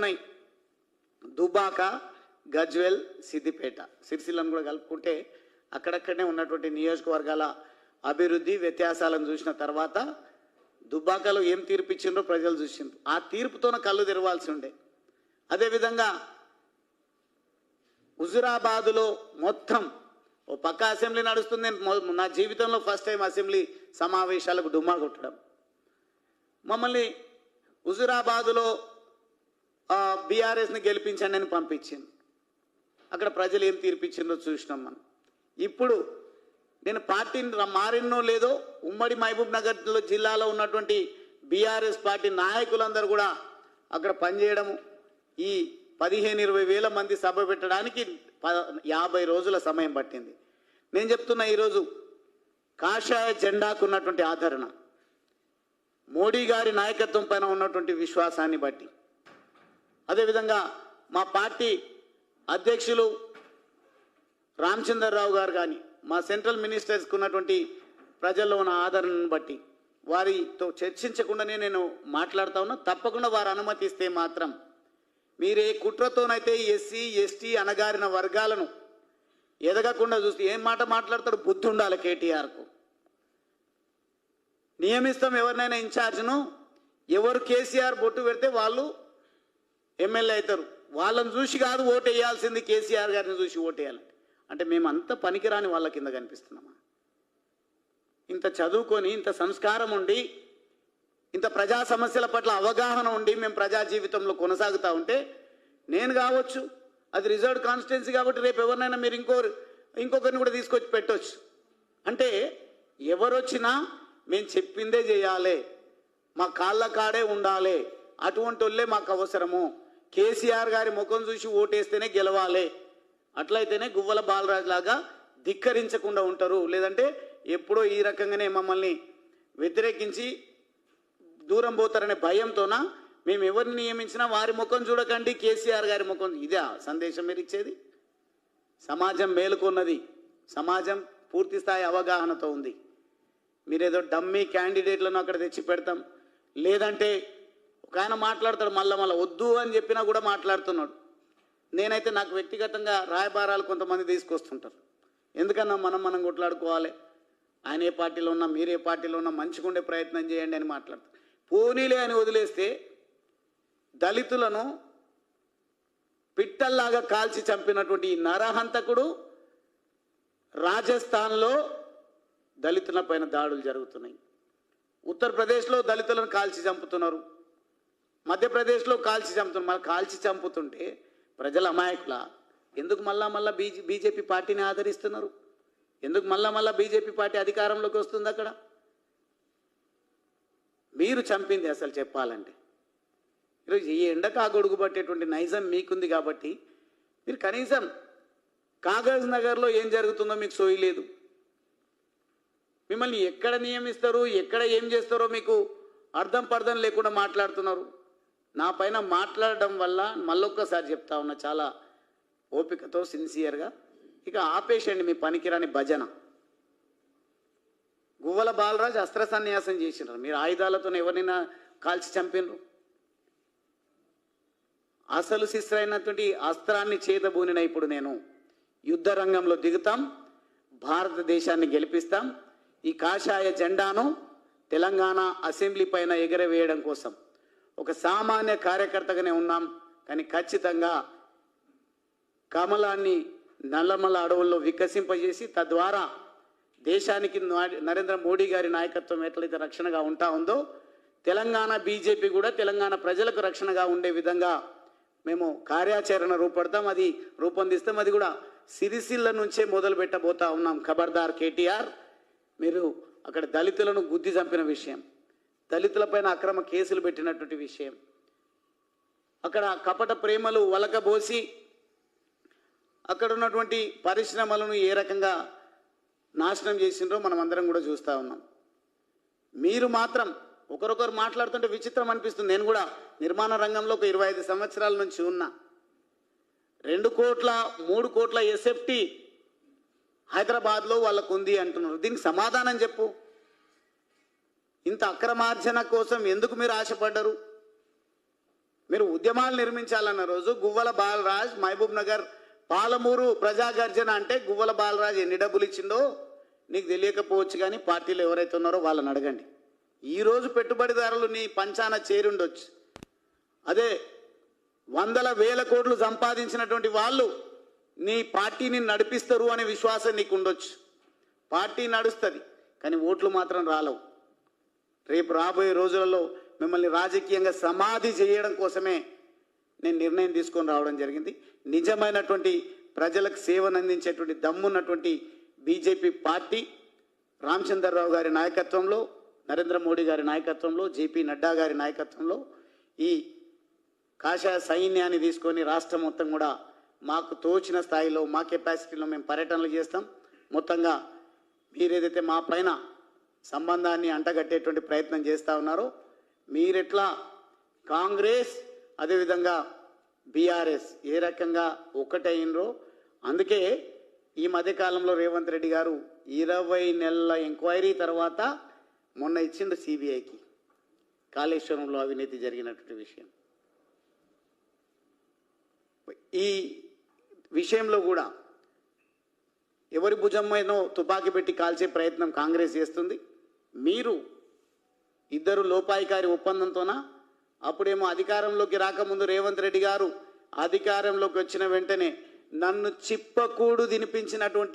ఉన్నాయి. దుబాక, గజ్వెల్, సిద్దిపేట, సిరిసిల్లను కూడా కలుపుకుంటే అక్కడక్కడనే ఉన్నటువంటి నియోజకవర్గాల అభివృద్ధి వ్యత్యాసాలను చూసిన తర్వాత దుబ్బాకలో ఏం తీర్పు ఇచ్చిండ్రో ప్రజలు చూసిండ్రు. ఆ తీర్పుతోనే కళ్ళు తెరవాల్సి ఉండే. అదేవిధంగా హుజురాబాదులో మొత్తం ఓ పక్క అసెంబ్లీ నడుస్తుంది. నా జీవితంలో ఫస్ట్ టైం అసెంబ్లీ సమావేశాలకు డుమ్మా కొట్టడం. మమ్మల్ని హుజురాబాదులో బీఆర్ఎస్ని గెలిపించండి అని పంపించింది. అక్కడ ప్రజలు ఏం తీర్పిచ్చిందో చూసినాం మనం. ఇప్పుడు నేను పార్టీని మారినో లేదో ఉమ్మడి మహబూబ్ నగర్ జిల్లాలో ఉన్నటువంటి బీఆర్ఎస్ పార్టీ నాయకులందరూ కూడా అక్కడ పనిచేయడము, ఈ 15-20 వేల మంది సభ పెట్టడానికి 50 రోజుల సమయం పట్టింది. నేను చెప్తున్నా, ఈరోజు కాషాయ జెండాకు ఉన్నటువంటి ఆదరణ, మోడీ గారి నాయకత్వం పైన ఉన్నటువంటి విశ్వాసాన్ని బట్టి, అదేవిధంగా మా పార్టీ అధ్యక్షులు రామచంద్రరావు గారు కానీ మా సెంట్రల్ మినిస్టర్స్కి ఉన్నటువంటి ప్రజల్లో ఉన్న ఆదరణను బట్టి వారితో చర్చించకుండానే నేను మాట్లాడుతూ ఉన్నా. తప్పకుండా వారు అనుమతిస్తే మాత్రం మీరే కుట్రతోనైతే ఎస్సీ ఎస్టీ అణగారిన వర్గాలను ఎదగకుండా చూస్తే ఏం మాట మాట్లాడతాడు? బుద్ధి ఉండాలి కేటీఆర్కు. నియమిస్తాం ఎవరినైనా ఇన్ఛార్జ్ను, ఎవరు కేసీఆర్ బొట్టు పెడితే వాళ్ళు ఎమ్మెల్యే అవుతారు. వాళ్ళని చూసి కాదు ఓటు వేయాల్సింది, కేసీఆర్ గారిని చూసి ఓటు వేయాలంటే. అంటే మేమంతా పనికిరాని వాళ్ళ కింద కనిపిస్తున్నామా? ఇంత చదువుకొని, ఇంత సంస్కారం ఉండి, ఇంత ప్రజా సమస్యల పట్ల అవగాహన ఉండి మేము ప్రజా జీవితంలో కొనసాగుతూ ఉంటే, నేను కావచ్చు, అది రిజర్వ్డ్ కాన్స్టిట్యున్సీ కాబట్టి రేపు ఎవరినైనా మీరు ఇంకొకరిని కూడా తీసుకొచ్చి పెట్టవచ్చు. అంటే ఎవరొచ్చినా మేము చెప్పిందే చేయాలి, మా కాళ్ళ కాడే ఉండాలి, అటువంటి వాళ్ళే మాకు అవసరము. కేసీఆర్ గారి ముఖం చూసి ఓటేస్తేనే గెలవాలి, అట్లయితేనే గువ్వల బాలరాజు లాగా ధిక్కరించకుండా ఉంటారు. లేదంటే ఎప్పుడో ఈ రకంగానే మమ్మల్ని వ్యతిరేకించి దూరం పోతారనే భయంతోన మేము ఎవరిని నియమించినా వారి ముఖం చూడకండి, కేసీఆర్ గారి ముఖం. ఇదే సందేశం మీరు ఇచ్చేది? సమాజం మేలుకున్నది, సమాజం పూర్తి స్థాయి అవగాహనతో ఉంది. మీరేదో డమ్మీ క్యాండిడేట్లను అక్కడ తెచ్చి పెడతాం, లేదంటే ఒక ఆయన మాట్లాడతాడు మళ్ళా వద్దు అని చెప్పినా కూడా మాట్లాడుతున్నాడు. నేనైతే నాకు వ్యక్తిగతంగా రాయబారాలు కొంతమంది తీసుకొస్తుంటారు. ఎందుకన్నా మనం కొట్లాడుకోవాలి, ఆయన ఏ పార్టీలో ఉన్నా మీరే పార్టీలో ఉన్నా మంచిగుండే ప్రయత్నం చేయండి అని మాట్లాడతారు. పోనీలే అని వదిలేస్తే దళితులను పిట్టల్లాగా కాల్చి చంపినటువంటి ఈ నరహంతకుడు రాజస్థాన్లో దళితుల పైన దాడులు జరుగుతున్నాయి. ఉత్తరప్రదేశ్లో దళితులను కాల్చి చంపుతున్నారు, మధ్యప్రదేశ్లో కాల్చి చంపుతున్నారు. మళ్ళీ కాల్చి చంపుతుంటే ప్రజల అమాయకుల ఎందుకు మళ్ళా బీజేపీ పార్టీని ఆదరిస్తున్నారు? ఎందుకు మళ్ళా బీజేపీ పార్టీ అధికారంలోకి వస్తుంది? అక్కడ మీరు చంపింది అసలు చెప్పాలంటే ఈరోజు ఈ ఎండకు ఆ గొడుగు పట్టేటువంటి నైజం మీకుంది కాబట్టి మీరు కనీసం కాగజ్ నగర్లో ఏం జరుగుతుందో మీకు సోయలేదు. మిమ్మల్ని ఎక్కడ నియమిస్తారు, ఎక్కడ ఏం చేస్తారో మీకు అర్థం పర్థం లేకుండా మాట్లాడుతున్నారు. నా పైన మాట్లాడడం వల్ల మళ్ళొక్కసారి చెప్తా ఉన్నా, చాలా ఓపికతో సిన్సియర్గా, ఇక ఆపేసండి మీ పనికిరాని భజన. గువ్వల బాలరాజు అస్త్ర సన్యాసం చేసినారు, మీరు ఆయుధాలతో ఎవరినైనా కాల్చి చంపినరు. అసలు శిస్త్రైనటువంటి అస్త్రాన్ని చేతబూనిన ఇప్పుడు నేను యుద్ధ రంగంలో దిగుతాం, భారతదేశాన్ని గెలిపిస్తాం. ఈ కాషాయ జెండాను తెలంగాణ అసెంబ్లీ పైన ఎగరవేయడం కోసం ఒక సామాన్య కార్యకర్తగానే ఉన్నాం. కానీ ఖచ్చితంగా కమలాన్ని నల్లమల అడవుల్లో వికసింపజేసి తద్వారా దేశానికి నరేంద్ర మోడీ గారి నాయకత్వం ఎట్లయితే రక్షణగా ఉంటా ఉందో, తెలంగాణ బీజేపీ కూడా తెలంగాణ ప్రజలకు రక్షణగా ఉండే విధంగా మేము కార్యాచరణ రూపొందిస్తాం. అది కూడా సిరిసిల్ల నుంచే మొదలు పెట్టబోతా ఉన్నాం. ఖబర్దార్ కేటీఆర్, మీరు అక్కడ దళితులను గుద్ది చంపిన విషయం, దళితులపైన అక్రమ కేసులు పెట్టినటువంటి విషయం, అక్కడ కపట ప్రేమలు వలకబోసి అక్కడ ఉన్నటువంటి పరిశ్రమలను ఏ రకంగా నాశనం చేసిండ్రో మనం అందరం కూడా చూస్తూ ఉన్నాం. మీరు మాత్రం ఒకరొకరు మాట్లాడుతుంటే విచిత్రం అనిపిస్తుంది. నేను కూడా నిర్మాణ రంగంలో ఒక 25 సంవత్సరాల నుంచి ఉన్నా. 2 కోట్ల 3 కోట్ల ఎస్ఎఫ్టీ హైదరాబాద్లో వాళ్ళకు ఉంది అంటున్నారు. దీనికి సమాధానం చెప్పు. ఇంత అక్రమార్జన కోసం ఎందుకు మీరు ఆశపడ్డరు? మీరు ఉద్యమాలు నిర్మించాలన్న రోజు గువ్వల బాలరాజ్ మహబూబ్ నగర్ పాలమూరు ప్రజాగర్జన అంటే గువ్వల బాలరాజ్ ఎన్ని డబ్బులు ఇచ్చిందో నీకు తెలియకపోవచ్చు, కానీ పార్టీలో ఎవరైతే ఉన్నారో వాళ్ళని అడగండి. ఈరోజు పెట్టుబడిదారులు నీ పంచాన చేరుండొచ్చు. అదే వందల వేల కోట్లు సంపాదించినటువంటి వాళ్ళు నీ పార్టీని నడిపిస్తారు అనే విశ్వాసం నీకు ఉండొచ్చు. పార్టీ నడుస్తుంది, కానీ ఓట్లు మాత్రం రాలవు. రేపు రాబోయే రోజులలో మిమ్మల్ని రాజకీయంగా సమాధి చేయడం కోసమే నేను నిర్ణయం తీసుకొని రావడం జరిగింది. నిజమైనటువంటి ప్రజలకు సేవను అందించేటువంటి దమ్మున్నటువంటి బీజేపీ పార్టీ రామచంద్రరావు గారి నాయకత్వంలో, నరేంద్ర మోడీ గారి నాయకత్వంలో, జేపీ నడ్డా గారి నాయకత్వంలో ఈ కాషాయ సైన్యాన్ని తీసుకొని రాష్ట్రం మొత్తం కూడా మాకు తోచిన స్థాయిలో మా కెపాసిటీలో మేము పర్యటనలు చేస్తాం. మొత్తంగా మీరేదైతే మా పైన సంబంధాన్ని అంటగట్టేటువంటి ప్రయత్నం చేస్తూ ఉన్నారో, మీరెట్లా కాంగ్రెస్ అదేవిధంగా బీఆర్ఎస్ ఏ రకంగా ఒకటైనరో, అందుకే ఈ మధ్యకాలంలో రేవంత్ రెడ్డి గారు 20 నెలల ఎంక్వైరీ తర్వాత మొన్న ఇచ్చిండు సిబిఐకి కాళేశ్వరంలో అవినీతి జరిగినటువంటి విషయం. ఈ విషయంలో కూడా ఎవరి భుజమైనో తుపాకీ పెట్టి కాల్చే ప్రయత్నం కాంగ్రెస్ చేస్తుంది. మీరు ఇద్దరు లోపాయికారి ఒప్పందంతోనా? అప్పుడేమో అధికారంలోకి రాకముందు రేవంత్ రెడ్డి గారు అధికారంలోకి వచ్చిన వెంటనే నన్ను చిప్పకూడు తినిపించినటువంటి